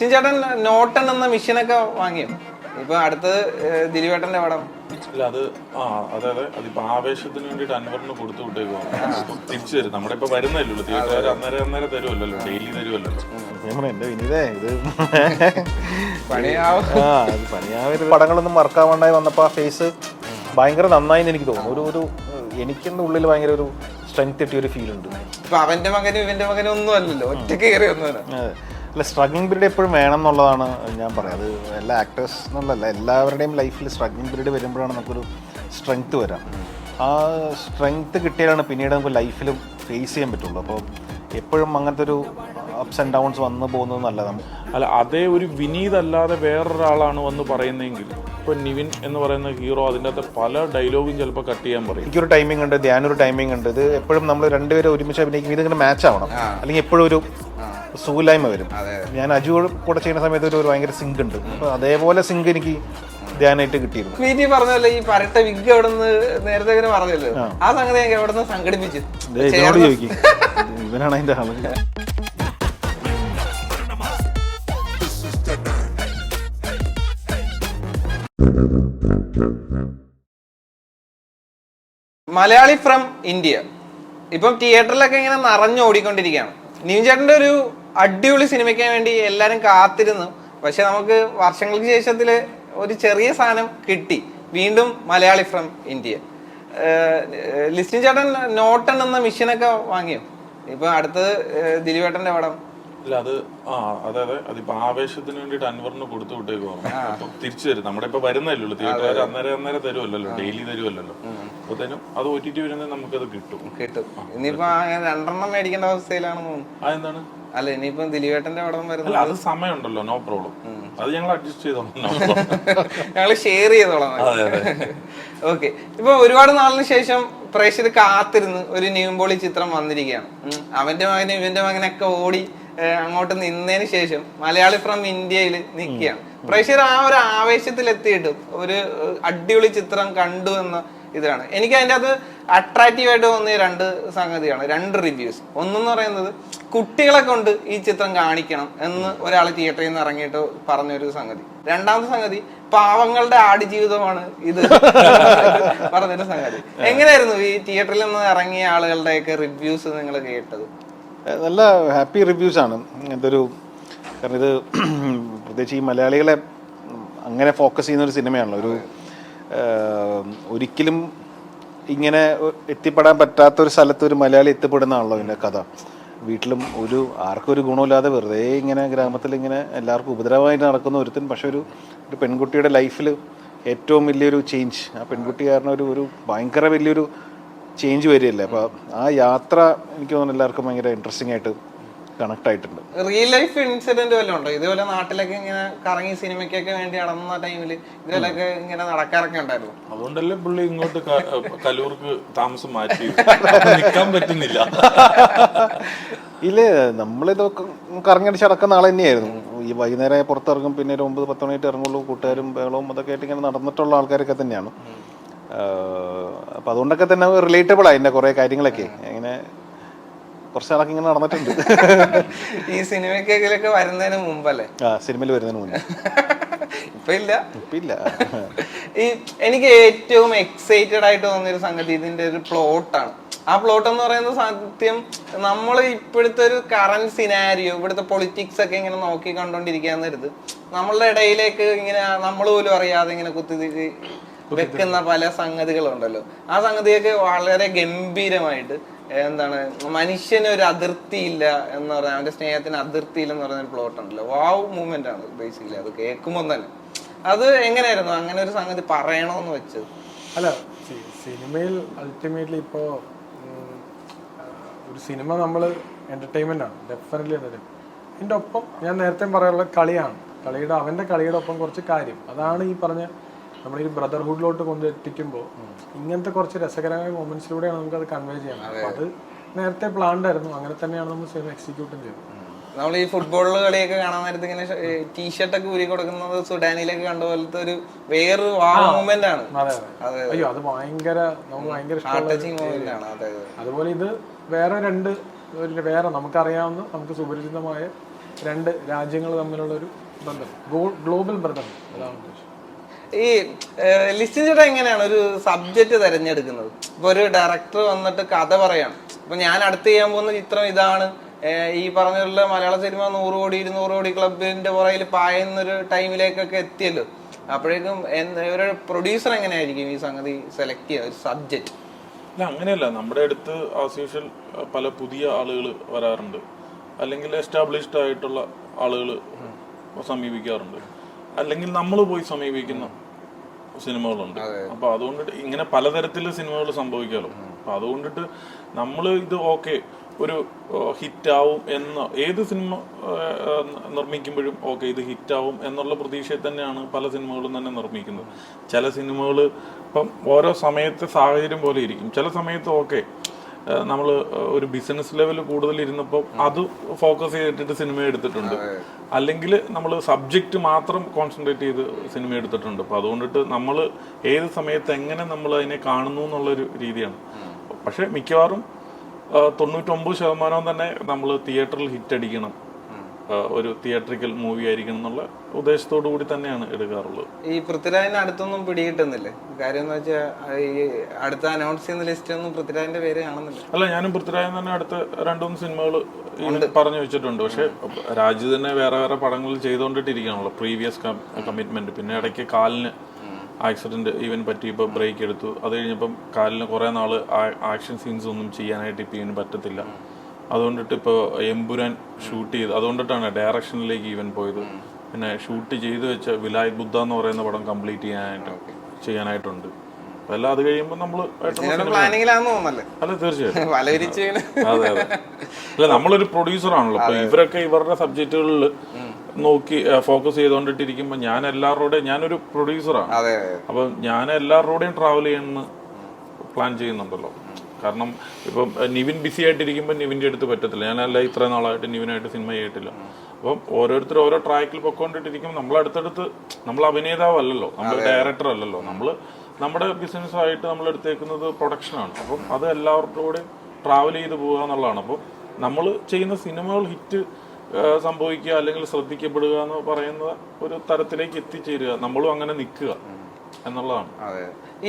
ചേട്ടൻ നോട്ടൺ എന്ന മെഷീനൊക്കെ വാങ്ങിയോ? ഇപ്പൊ അടുത്തത് ദിലീപേട്ടന്റെ പടം. അല്ല അത് അതായത് അതിപ്പോ ആവേശത്തിന് വേണ്ടിട്ട് അൻവറിന് കൊടുത്തു വിട്ടേക്കുവാണ്. തിരിച്ചു തരും. നമ്മുടെ ഇപ്പൊ വരുന്നല്ലോ തിയേറ്റർ അന്നേരം തരുമല്ലോ, ഡെയിലി തരുമല്ലോ. എന്റെ വിനീതേ ഇത് പണിയാവും. പടങ്ങളൊന്നും വർക്കാവാണ്ടായി വന്നപ്പോ ആ ഫേസ് ഭയങ്കര നന്നായി എനിക്ക് തോന്നുന്നു. ഒരു എനിക്കെന്റെ ഉള്ളിൽ ഭയങ്കര ഒരു സ്ട്രെങ്ത് കിട്ടിയ ഒരു ഫീൽ ഉണ്ട്. ഇപ്പൊ അവന്റെ മകനും ഇവന്റെ മകനും ഒന്നും അല്ലല്ലോ, ഒറ്റക്ക് കയറി ഒന്നുമല്ല. അല്ല, സ്ട്രഗ്ലിംഗ് പീരീഡ് എപ്പോഴും വേണം എന്നുള്ളതാണ് ഞാൻ പറയാം. അത് എല്ലാ ആക്ടേഴ്സ് എന്നുള്ളതല്ല, എല്ലാവരുടെയും ലൈഫിൽ സ്ട്രഗ്ലിംഗ് പീരീഡ് വരുമ്പോഴാണ് നമുക്കൊരു സ്ട്രെങ്ത് വരാം. ആ സ്ട്രെങ്ത് കിട്ടിയാലാണ് പിന്നീട് നമുക്ക് ലൈഫിലും ഫേസ് ചെയ്യാൻ പറ്റുള്ളൂ. അപ്പോൾ എപ്പോഴും അങ്ങനത്തെ ഒരു അപ്സ് ആൻഡ് ഡൗൺസ് വന്നു പോകുന്നത് നല്ലതാണ്. അല്ല, അതേ ഒരു വിനീത് അല്ലാതെ വേറൊരാളാണ് വന്ന് പറയുന്നതെങ്കിൽ ഇപ്പൊ നിവിൻ എന്ന് പറയുന്ന ഹീറോ അതിൻ്റെ അകത്ത് പല ഡയലോഗും ചിലപ്പോൾ കട്ട് ചെയ്യാൻ പറയും. എനിക്കൊരു ടൈമിംഗ് ഉണ്ട്, ധ്യാനൊരു ടൈമിംഗ് ഉണ്ട്. ഇത് എപ്പോഴും നമ്മൾ രണ്ടുപേരും ഒരുമിച്ച് അഭിനയിക്കും. ഇതിങ്ങനെ മാച്ച് ആവണം, അല്ലെങ്കിൽ എപ്പോഴും ഒരു സുഖലായ്മ വരും. ഞാൻ അജു കൂടെ ചെയ്യുന്ന സമയത്ത് ഒരു ഭയങ്കര സിങ്ക് ഉണ്ട്. അപ്പൊ അതേപോലെ സിങ്ക് എനിക്ക് ധ്യാനായിട്ട് കിട്ടിയിരുന്നു. വീട്ടിൽ പറഞ്ഞല്ലോ ഈ പരട്ട വിഗ് എവിടെ നിന്ന് നേരത്തെ ഇങ്ങനെ പറഞ്ഞല്ലോ, ആ സംഗതി ഞങ്ങൾക്ക് എവിടെ നിന്ന് സംഘടിപ്പിച്ചു? ഇതിനോട് ചോദിക്കും, ഇവനാണ് അതിന്റെ ആള്. മലയാളി ഫ്രം ഇന്ത്യ ഇപ്പം തിയേറ്ററിലൊക്കെ ഇങ്ങനെ നിറഞ്ഞോടിക്കൊണ്ടിരിക്കുകയാണ്. നിവിൻ ചേട്ടന്റെ ഒരു അടിപൊളി സിനിമയ്ക്ക് വേണ്ടി എല്ലാരും കാത്തിരുന്നു. പക്ഷെ നമുക്ക് വർഷങ്ങൾക്ക് ശേഷത്തില് ഒരു ചെറിയ സാധനം കിട്ടി, വീണ്ടും മലയാളി ഫ്രം ഇന്ത്യ. ലിസ്റ്റിൻ ചേട്ടൻ നോട്ടൺ എന്ന മെഷീനൊക്കെ വാങ്ങിയോ? ഇപ്പൊ അടുത്തത് ദിലീപേട്ടന്റെ പടം. അല്ല അത് അതായത് അതിപ്പോ ആവേശത്തിന് വേണ്ടിട്ട് അൻവറിന് കൊടുത്തു വിട്ടേക്കുവാണ്. തിരിച്ചു തരും. നമ്മുടെ ഇപ്പൊ വരുന്നല്ലോ തിയേറ്റർ അന്നേരം തരുമല്ലോ, ഡെയിലി തരുമല്ലോ. അപ്പോഴത്തേനും അത് OTT വരുന്നത് നമുക്കത് കിട്ടും. ഇനിയിപ്പോ രണ്ടെണ്ണം മേടിക്കേണ്ട അവസ്ഥയിലാണ് തോന്നുന്നു. അതെന്താണ്? അല്ല, ഇനിയിപ്പം ദിലീപേട്ടന്റെ പടം വരുന്നത്. അത് സമയമുണ്ടല്ലോ, നോ പ്രോബ്ലം. അത് ഞങ്ങൾ അഡ്ജസ്റ്റ് ചെയ്തോളാം, ഞങ്ങള് ഷെയർ ചെയ്തോളാം. ഓക്കെ. ഇപ്പൊ ഒരുപാട് നാളിന് ശേഷം പ്രേക്ഷകർ കാത്തിരുന്ന് ഒരു നിവിൻ ചിത്രം വന്നിരിക്കുകയാണ്. അവന്റെ മകനും ഇവന്റെ മകനൊക്കെ ഓടി അങ്ങോട്ട് നിന്നതിന് ശേഷം മലയാളി ഫ്രം ഇന്ത്യയിൽ നിൽക്കുകയാണ്. പ്രേക്ഷകർ ആ ഒരു ആവേശത്തിൽ എത്തിയിട്ടും ഒരു അടിപൊളി ചിത്രം കണ്ടു എന്ന ഇതാണ്. എനിക്ക് അതിൻ്റെ അത് അട്രാക്റ്റീവ് ആയിട്ട് തോന്നിയ രണ്ട് സംഗതിയാണ്, രണ്ട് റിവ്യൂസ്. ഒന്നെന്ന് പറയുന്നത് കുട്ടികളെ കൊണ്ട് ഈ ചിത്രം കാണിക്കണം എന്ന് ഒരാൾ തിയേറ്ററിൽ നിന്ന് ഇറങ്ങിയിട്ട് പറഞ്ഞൊരു സംഗതി. രണ്ടാമത്തെ സംഗതി പാവങ്ങളുടെ ആടുജീവിതമാണ് ഇത് പറഞ്ഞൊരു സംഗതി. എങ്ങനെയായിരുന്നു ഈ തിയേറ്ററിൽ നിന്ന് ഇറങ്ങിയ ആളുകളുടെയൊക്കെ റിവ്യൂസ് നിങ്ങൾ കേട്ടത്? നല്ല ഹാപ്പി റിവ്യൂസ് ആണ്. ഇതൊരു കാരണം ഇത് പ്രത്യേകിച്ച് ഈ മലയാളികളെ അങ്ങനെ ഫോക്കസ് ചെയ്യുന്ന ഒരു സിനിമയാണല്ലോ. ഒരു ഒരിക്കലും ഇങ്ങനെ എത്തിപ്പെടാൻ പറ്റാത്തൊരു സ്ഥലത്ത് ഒരു മലയാളി എത്തിപ്പെടുന്നതാണല്ലോ ഇതിൻ്റെ കഥ. വീട്ടിലും ആർക്കും ഒരു ഗുണമില്ലാതെ വെറുതെ ഇങ്ങനെ ഗ്രാമത്തിൽ ഇങ്ങനെ എല്ലാവർക്കും ഉപദ്രവമായിട്ട് നടക്കുന്ന ഒരുത്തൻ. പക്ഷെ ഒരു പെൺകുട്ടിയുടെ ലൈഫിൽ ഏറ്റവും വലിയൊരു ചേഞ്ച്, ആ പെൺകുട്ടി കാരണം ഒരു ഭയങ്കര വലിയൊരു ചേഞ്ച് വരികയല്ലേ. അപ്പോൾ ആ യാത്ര എനിക്ക് തോന്നുന്നു എല്ലാവർക്കും ഭയങ്കര ഇൻട്രസ്റ്റിംഗ് ആയിട്ട് കണക്ട് ആയിട്ടുണ്ട്. റിയൽ ലൈഫ് ഇൻസിഡന്റ് വല്ലതും ഉണ്ടോ? ഇതുപോലെ നാട്ടിലൊക്കെ ഇങ്ങനെ കറങ്ങി സിനിമയ്ക്കൊക്കെ വേണ്ടി നടന്ന ടൈമിൽ ഇതുപോലൊക്കെ ഇങ്ങനെ നടക്കാറൊക്കെ ഉണ്ടായിരുന്നു. അതുകൊണ്ടല്ലേ പുള്ളി ഇങ്ങോട്ട് കലൂർക്ക് താമസം മാറ്റി നിൽക്കാൻ പറ്റുന്നില്ല. ഇല്ലേ, നമ്മളിതൊക്കെ കറങ്ങടിച്ച് നടക്കുന്ന ആൾ തന്നെയായിരുന്നു. ഈ വൈകുന്നേരം പുറത്തിറങ്ങും, പിന്നെ ഒരു 9-10 മണിയായിട്ട് ഇറങ്ങുള്ളൂ. കൂട്ടുകാരും ബഹളവും അതൊക്കെ ആയിട്ട് ഇങ്ങനെ നടന്നിട്ടുള്ള ആൾക്കാരൊക്കെ തന്നെയാണ്. അപ്പം അതുകൊണ്ടൊക്കെ തന്നെ റിലേറ്റബിൾ ആയി എൻ്റെ കുറേ കാര്യങ്ങളൊക്കെ. ഇങ്ങനെ കുറച്ച് നാളൊക്കെ ഇങ്ങനെ നടന്നിട്ടുണ്ട്. ഈ സിനിമയ്ക്കൊക്കെ വരുന്നതിന് മുമ്പല്ലേ? സിനിമയിൽ വരുന്നതിന് മുന്നേ. ഇപ്പൊ ഇല്ല. ഈ എനിക്ക് ഏറ്റവും എക്സൈറ്റഡ് ആയിട്ട് തോന്നിയൊരു സംഗതി ഇതിന്റെ ഒരു പ്ലോട്ടാണ്. ആ പ്ലോട്ട് എന്ന് പറയുന്നത് സത്യം നമ്മൾ ഇപ്പോഴത്തെ ഒരു കറന്റ് സിനാരിയോ, ഇവിടുത്തെ പൊളിറ്റിക്സ് ഒക്കെ ഇങ്ങനെ നോക്കി കണ്ടോണ്ടിരിക്കാന്ന് കരുത്, നമ്മളുടെ ഇടയിലേക്ക് ഇങ്ങനെ നമ്മൾ പോലും അറിയാതെ ഇങ്ങനെ കുത്തി വെക്കുന്ന പല സംഗതികളുണ്ടല്ലോ. ആ സംഗതിയൊക്കെ വളരെ ഗംഭീരമായിട്ട് എന്താണ്, മനുഷ്യന് ഒരു അതിർത്തിയില്ല എന്ന് പറഞ്ഞാൽ, അവന്റെ സ്നേഹത്തിന് അതിർത്തിയില്ല എന്ന് പറയുന്ന ഒരു പ്ലോട്ട് ഉണ്ടല്ലോ. വാവ് മൂവ്മെന്റ് ആണ് ബേസിക്കലി. അത് കേൾക്കുമ്പോൾ തന്നെ അത് എങ്ങനെയായിരുന്നു അങ്ങനെ ഒരു സംഗതി പറയണോന്ന് വെച്ചത്? അല്ല, സിനിമയിൽ അൾട്ടിമേറ്റ്ലി ഇപ്പോൾ ഒരു സിനിമ നമ്മൾ എന്റർടൈൻമെന്റ് ആണ്, ഡെഫിനറ്റ്ലി എന്റർടൈൻമെന്റ്. ഇതിൻ്റെ ഒപ്പം ഞാൻ നേരത്തെ പറയാനുള്ള കളിയാണ്, അവന്റെ കളിയുടെ ഒപ്പം കുറച്ച് കാര്യം. അതാണ് ഈ പറഞ്ഞ നമ്മുടെ ഈ ബ്രദർഹുഡിലോട്ട് കൊണ്ടെത്തിക്കുമ്പോൾ ഇങ്ങനത്തെ കുറച്ച് രസകരമായ മൊമെന്റ്സിലൂടെയാണ് നമുക്ക് അത് കൺവേ ചെയ്യാൻ. അപ്പൊ അത് നേരത്തെ പ്ലാൻഡ് ആയിരുന്നു, അങ്ങനെ തന്നെയാണ് നമ്മൾ സിനിമ എക്സിക്യൂട്ടും ചെയ്തത്. നമ്മൾ ഈ ഫുട്ബോളിൽ കളിയൊക്കെ കാണാൻ നേരത്തെ ഇങ്ങനെ ടീഷർട്ടൊക്കെ ഊരി കൊടുക്കുന്നത് സുഡാനിയിലൊക്കെ കണ്ട പോലത്തെ ഒരു വേറൊരു മൂവ്മെന്റ് ആണ്. അയ്യോ, അത് ഭയങ്കര നമുക്ക് ഭയങ്കര ഇഷ്ടമാണ്. അതുപോലെ ഇത് വേറെ നമുക്കറിയാവുന്ന, നമുക്ക് സുപരിചിതമായ രണ്ട് രാജ്യങ്ങൾ തമ്മിലുള്ള ഒരു ബന്ധം, ഗ്ലോബൽ ബന്ധം, അതാണ് ഉദ്ദേശം. ഈ ലിസ്റ്റിൻ ചേട്ടാ എങ്ങനെയാണ് ഒരു സബ്ജക്റ്റ് തിരഞ്ഞെടുക്കുന്നത്? ഇപ്പൊ ഒരു ഡയറക്ടർ വന്നിട്ട് കഥ പറയാണ്, ഇപ്പൊ ഞാൻ അടുത്ത് ചെയ്യാൻ പോകുന്ന ചിത്രം ഇതാണ്, ഈ പറഞ്ഞുള്ള മലയാള സിനിമ 100 കോടി 200 കോടി ക്ലബിന്റെ പുറകിൽ പായുന്നൊരു ടൈമിലേക്കൊക്കെ എത്തിയല്ലോ. അപ്പോഴേക്കും ഒരു പ്രൊഡ്യൂസർ എങ്ങനെയായിരിക്കും ഈ സംഗതി സെലക്ട് ചെയ്യുക ഒരു സബ്ജക്റ്റ്? അല്ല, അങ്ങനെയല്ല. നമ്മുടെ അടുത്ത് ആസ് യൂഷ്വൽ പല പുതിയ ആളുകൾ വരാറുണ്ട്, അല്ലെങ്കിൽ എസ്റ്റാബ്ലിഷ്ഡ് ആയിട്ടുള്ള ആളുകൾ സമീപിക്കാറുണ്ട്, അല്ലെങ്കിൽ നമ്മൾ പോയി സമീപിക്കുന്ന സിനിമകളുണ്ട്. അപ്പൊ അതുകൊണ്ടിട്ട് ഇങ്ങനെ പലതരത്തിൽ സിനിമകൾ സംഭവിക്കാമല്ലോ. അപ്പൊ അതുകൊണ്ടിട്ട് നമ്മൾ ഇത് ഓക്കെ ഒരു ഹിറ്റാവും എന്ന ഏത് സിനിമ നിർമ്മിക്കുമ്പോഴും ഓക്കെ ഇത് ഹിറ്റാവും എന്നുള്ള പ്രതീക്ഷയിൽ തന്നെയാണ് പല സിനിമകളും തന്നെ നിർമ്മിക്കുന്നത്. ചില സിനിമകൾ ഇപ്പം ഓരോ സമയത്തെ സാഹചര്യം പോലെ ഇരിക്കും. ചില സമയത്ത് ഓക്കെ നമ്മൾ ഒരു ബിസിനസ് ലെവൽ കൂടുതൽ ഇരുന്നപ്പോൾ അത് ഫോക്കസ് ചെയ്തിട്ട് സിനിമ എടുത്തിട്ടുണ്ട്, അല്ലെങ്കിൽ നമ്മൾ സബ്ജക്റ്റ് മാത്രം കോൺസെൻട്രേറ്റ് ചെയ്ത് സിനിമ എടുത്തിട്ടുണ്ട്. അപ്പോൾ അതുകൊണ്ടിട്ട് നമ്മൾ ഏത് സമയത്ത് എങ്ങനെ നമ്മൾ അതിനെ കാണുന്നു എന്നുള്ളൊരു രീതിയാണ്. പക്ഷെ മിക്കവാറും 99% തന്നെ നമ്മൾ തിയേറ്ററിൽ ഹിറ്റ് അടിക്കണം, ഒരു തിയേറ്ററിക്കൽ മൂവി ആയിരിക്കണം എന്നുള്ള ഉദ്ദേശത്തോടു കൂടി തന്നെയാണ് എടുക്കാറുള്ളത്. ഈ പൃഥ്വിരാജിന് അടുത്തൊന്നും പിടികിട്ടുന്നില്ലേ? കാര്യം എന്ന് വെച്ചാൽ ഈ അടുത്ത അനൗൺസ് ചെയ്യുന്ന ലിസ്റ്റ് ഒന്നും പൃഥ്വിരാജിന്റെ പേര് കാണുന്നില്ല. അല്ല, ഞാനും പൃഥ്വിരാജൻ തന്നെ അടുത്ത 2-3 സിനിമകൾ പറഞ്ഞു വെച്ചിട്ടുണ്ട്. പക്ഷെ രാജു തന്നെ വേറെ വേറെ പടങ്ങൾ ചെയ്തുകൊണ്ടിട്ടിരിക്കുകയാണല്ലോ, പ്രീവിയസ് കമ്മിറ്റ്മെന്റ്. പിന്നെ ഇടയ്ക്ക് കാലിന് ആക്സിഡന്റ് ഈവൻ പറ്റി, ഇപ്പോൾ ബ്രേക്ക് എടുത്തു. അത് കഴിഞ്ഞപ്പം കാലിന് കുറെ നാള് ആക്ഷൻ സീൻസ് ഒന്നും ചെയ്യാനായിട്ട് ഇപ്പം ഈവൻ പറ്റത്തില്ല. അതുകൊണ്ടിട്ട് ഇപ്പോൾ എമ്പുരാൻ ഷൂട്ട് ചെയ്ത്, അതുകൊണ്ടിട്ടാണ് ഡയറക്ഷനിലേക്ക് ഈവൻ പോയത്. പിന്നെ ഷൂട്ട് ചെയ്ത് വെച്ച വിലായ് ബുദ്ധ എന്ന് പറയുന്ന പടം കംപ്ലീറ്റ് ചെയ്യാനായിട്ടുണ്ട്. അതെല്ലാം അത് കഴിയുമ്പോൾ നമ്മൾ അല്ല തീർച്ചയായിട്ടും അതെ അതെ. അല്ല, നമ്മളൊരു പ്രൊഡ്യൂസർ ആണല്ലോ. അപ്പൊ ഇവരൊക്കെ ഇവരുടെ സബ്ജക്റ്റുകളിൽ നോക്കി ഫോക്കസ് ചെയ്തുകൊണ്ടിട്ടിരിക്കുമ്പോൾ ഞാനൊരു പ്രൊഡ്യൂസറാണ്. അപ്പൊ ഞാൻ എല്ലാവരുടെയും ട്രാവൽ ചെയ്യുന്ന പ്ലാൻ ചെയ്യുന്നുണ്ടല്ലോ. കാരണം ഇപ്പം നിവിൻ ബിസി ആയിട്ടിരിക്കുമ്പോൾ നിവിൻ്റെ അടുത്ത് പറ്റത്തില്ല. ഞാനല്ല ഇത്ര നാളായിട്ട് നിവിനായിട്ട് സിനിമ ചെയ്തിട്ടില്ല. അപ്പം ഓരോരുത്തരും ഓരോ ട്രാക്കിൽ പൊക്കോണ്ടിട്ടിരിക്കും. നമ്മളടുത്തടുത്ത് നമ്മൾ അഭിനേതാവല്ലല്ലോ, നമ്മൾ ഡയറക്ടർ അല്ലല്ലോ, നമ്മൾ നമ്മുടെ ബിസിനസ്സായിട്ട് നമ്മൾ എടുത്തേക്കുന്നത് പ്രൊഡക്ഷനാണ്. അപ്പം അത് എല്ലാവർക്കും കൂടെ ട്രാവൽ ചെയ്ത് പോകുക എന്നുള്ളതാണ്. അപ്പം നമ്മൾ ചെയ്യുന്ന സിനിമകൾ ഹിറ്റ് സംഭവിക്കുക അല്ലെങ്കിൽ ശ്രദ്ധിക്കപ്പെടുക എന്ന് പറയുന്ന ഒരു തരത്തിലേക്ക് എത്തിച്ചേരുക, നമ്മളും അങ്ങനെ നിൽക്കുക എന്നുള്ളതാണ്.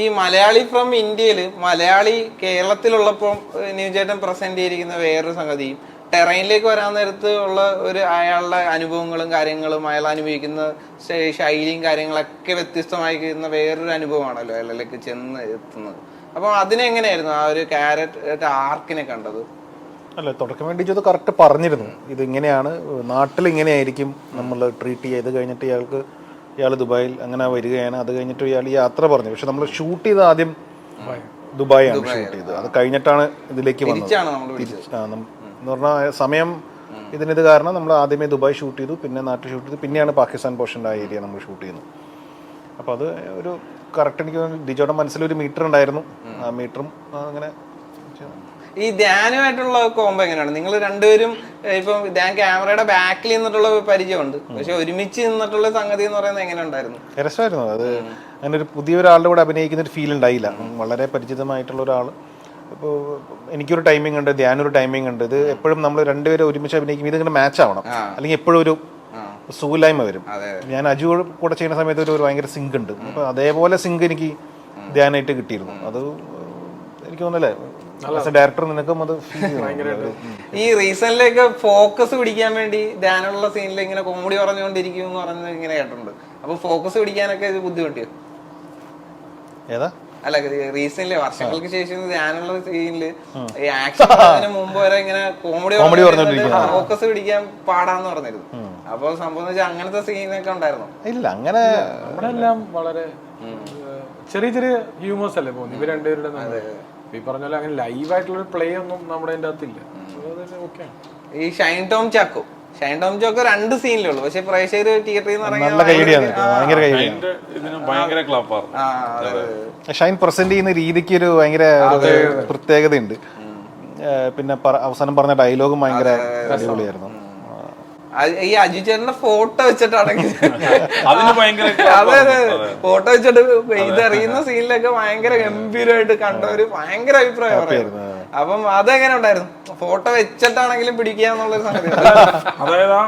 ഈ മലയാളി ഫ്രം ഇന്ത്യയില് മലയാളി കേരളത്തിലുള്ളപ്പോൾ ന്യൂജേട്ടൻ പ്രസന്റ് ചെയ്തിരിക്കുന്ന വേറൊരു സംഗതിയും ടെറൈനിലേക്ക് വരാൻ നേരത്ത് ഉള്ള ഒരു അയാളുടെ അനുഭവങ്ങളും കാര്യങ്ങളും അയാൾ അനുഭവിക്കുന്ന ശൈലിയും കാര്യങ്ങളൊക്കെ വ്യത്യസ്തമായിരിക്കുന്ന വേറൊരു അനുഭവമാണല്ലോ അയാളിലേക്ക് ചെന്ന് എത്തുന്നത്. അപ്പൊ അതിനെങ്ങനെയായിരുന്നു ആ ഒരു ക്യാരക്ടർ ആർക്കിനെ കണ്ടത്? അല്ല, തുടക്കം വേണ്ടി ചെയ്ത് കറക്റ്റ് പറഞ്ഞിരുന്നു, ഇതിങ്ങനെയാണ് നാട്ടിൽ ഇങ്ങനെയായിരിക്കും നമ്മൾ ട്രീറ്റ് ചെയ്ത്. കഴിഞ്ഞിട്ട് ഇയാൾ ദുബായിൽ അങ്ങനെ വരികയാണ്. അത് കഴിഞ്ഞിട്ട് ഇയാൾ യാത്ര പറഞ്ഞു. പക്ഷെ നമ്മൾ ഷൂട്ട് ചെയ്ത് ആദ്യം ദുബായാണ് ഷൂട്ട് ചെയ്തത്. അത് കഴിഞ്ഞിട്ടാണ് ഇതിലേക്ക് വന്നത്. എന്ന് പറഞ്ഞാൽ സമയം ഇതിനിത് കാരണം നമ്മൾ ആദ്യമേ ദുബായ് ഷൂട്ട് ചെയ്തു, പിന്നെ നാട്ടിൽ ഷൂട്ട് ചെയ്തു, പിന്നെയാണ് പാകിസ്ഥാൻ പോർഷൻ്റെ ആ ഏരിയ നമ്മൾ ഷൂട്ട് ചെയ്യുന്നത്. അപ്പോൾ അത് ഒരു കറക്റ്റ് എനിക്ക് ഡിജോയുടെ മനസ്സിലൊരു മീറ്റർ ഉണ്ടായിരുന്നു. ആ മീറ്ററും അങ്ങനെ. ഈ ധ്യാനുമായിട്ടുള്ള കോംബോ എങ്ങനെയാണ്? നിങ്ങൾ രണ്ടുപേരും ഇപ്പം ധ്യാൻ ക്യാമറയുടെ ബാക്കിൽ നിന്നിട്ടുള്ള പരിചയമുണ്ട്, പക്ഷെ ഒരുമിച്ച് നിന്നിട്ടുള്ള സംഗതി എന്ന് പറയുന്നത് എങ്ങനെ ഉണ്ടായിരുന്നു? രസമായിരുന്നു അത്. അങ്ങനെ ഒരു പുതിയൊരാളുടെ കൂടെ അഭിനയിക്കുന്ന ഒരു ഫീൽ ഉണ്ടായില്ല. വളരെ പരിചിതമായിട്ടുള്ള ഒരാൾ. ഇപ്പോൾ എനിക്കൊരു ടൈമിംഗ് ഉണ്ട്, ധ്യാനൊരു ടൈമിംഗ് ഉണ്ട്. ഇത് എപ്പോഴും നമ്മൾ രണ്ടുപേരും ഒരുമിച്ച് അഭിനയിക്കും, ഇതിങ്ങനെ മാച്ച് ആവണം, അല്ലെങ്കിൽ എപ്പോഴും ഒരു സുഖമില്ലായ്മ വരും. ഞാൻ അജു കൂടെ ചെയ്യുന്ന സമയത്ത് ഒരു ഭയങ്കര സിങ്ക് ഉണ്ട്. അപ്പോൾ അതേപോലെ സിങ്ക് എനിക്ക് ധ്യാനായിട്ട് കിട്ടിയിരുന്നു. അത് എനിക്ക് തോന്നല്ലേ ഡയറക്ടർ നിനക്കും അത് ഈ റീസണിലേക്ക് ഫോക്കസ് പിടിക്കാൻ വേണ്ടി ധ്യാനുള്ള സീനിൽ ഇങ്ങനെ കോമഡി പറഞ്ഞുകൊണ്ടിരിക്കും എന്ന് പറഞ്ഞ് ഇങ്ങനെ കേട്ടിട്ടുണ്ട്. അപ്പൊ ഫോക്കസ് പിടിക്കാനൊക്കെ ഇത് ബുദ്ധിമുട്ടിയോ? ഏതാ? അല്ല, റീസെന്റ് വർഷങ്ങൾക്ക് ശേഷം ധ്യാനുള്ള സീനില് ഈ ആക്ഷൻ മുമ്പ് വരെ ഇങ്ങനെ കോമഡി ഫോക്കസ് പിടിക്കാൻ പാടാന്ന് പറഞ്ഞിരുന്നു. അപ്പൊ സംഭവം വെച്ചാൽ അങ്ങനത്തെ സീനൊക്കെ ഉണ്ടായിരുന്നു? ഇല്ല, അങ്ങനെ നമ്മുടെ എല്ലാം വളരെ ചെറിയ ചെറിയ ഹ്യൂമേഴ്സ് അല്ലേ പോകുന്നത് ഇവർ രണ്ടുപേരുടെ. ഈ പറഞ്ഞ പോലെ അങ്ങനെ ലൈവായിട്ടുള്ള പ്ലേ ഒന്നും നമ്മുടെ അതിൻ്റെ അകത്തില്ല. ഈ ഷൈൻ ടോം ചാക്കോ 2 സീനിലുള്ളൂ, പക്ഷെ പ്രേക്ഷകർ തിയേറ്ററിൽ ഷൈൻ പ്രസന്റ് ചെയ്യുന്ന രീതിക്ക് ഒരു ഭയങ്കര പ്രത്യേകതയുണ്ട്. പിന്നെ അവസാനം പറഞ്ഞ ഡയലോഗും ഭയങ്കര അടിപൊളിയായിരുന്നു. ഈ അജു ചേട്ടന്റെ ഫോട്ടോ വെച്ചിട്ടാണെങ്കിൽ അതെ അതെ, ഫോട്ടോ വെച്ചിട്ട് ഇതറിയുന്ന സീനിലൊക്കെ ഭയങ്കര ഗംഭീരമായിട്ട് കണ്ടവര് ഭയങ്കര അഭിപ്രായം പറയുന്നു. അപ്പം അതെങ്ങനെ ഉണ്ടായിരുന്നു? ഫോട്ടോ വെച്ചിട്ടാണെങ്കിലും പിടിക്കുക എന്നുള്ളൊരു സംഗതി. അതായത്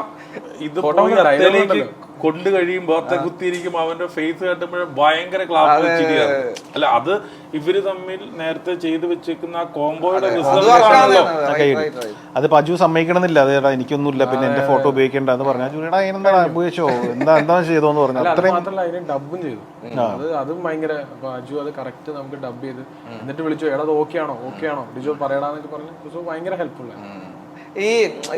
ഇത് പോയി അത്തേലേക്ക് കൊണ്ട് കഴിയുമ്പോ അത്ത കുത്തിയിരിക്കുമ്പോ അവന്റെ ഫേസ് കാട്ടുമ്പോഴേ ഭയങ്കര ക്ലാപ്പ് ചിരിയാണ്. അല്ല അത് ഇവര് തമ്മിൽ നേരത്തെ ചെയ്തു വെച്ചേക്കുന്ന ആ കോംബോയുടെ റിസൾട്ട് ആണല്ലോ. അതിപ്പോ അജു സമ്മതിക്കണമെന്നില്ല, അതേടാ എനിക്കൊന്നുമില്ല പിന്നെ എന്റെ ഫോട്ടോ ഉപയോഗിക്കേണ്ട എന്ന് പറഞ്ഞാൽ അജുടാ എന്താ ഉപയോഗിച്ചോ എന്താ ചെയ്തോന്ന് പറഞ്ഞു. അത്രയും മാത്രല്ല അതിനെ ഡബും ചെയ്തു. അതും ഭയങ്കര അജു അത് കറക്റ്റ് നമുക്ക് ഡബ് ചെയ്ത് എന്നിട്ട് വിളിച്ചു എടാ അത് ഓക്കെ ആണോ ഡിജോ പറയടാന്നൊക്കെ പറഞ്ഞു. ഡിജോ ഭയങ്കര ഹെൽപ്ഫുൾ ആണ്. ഈ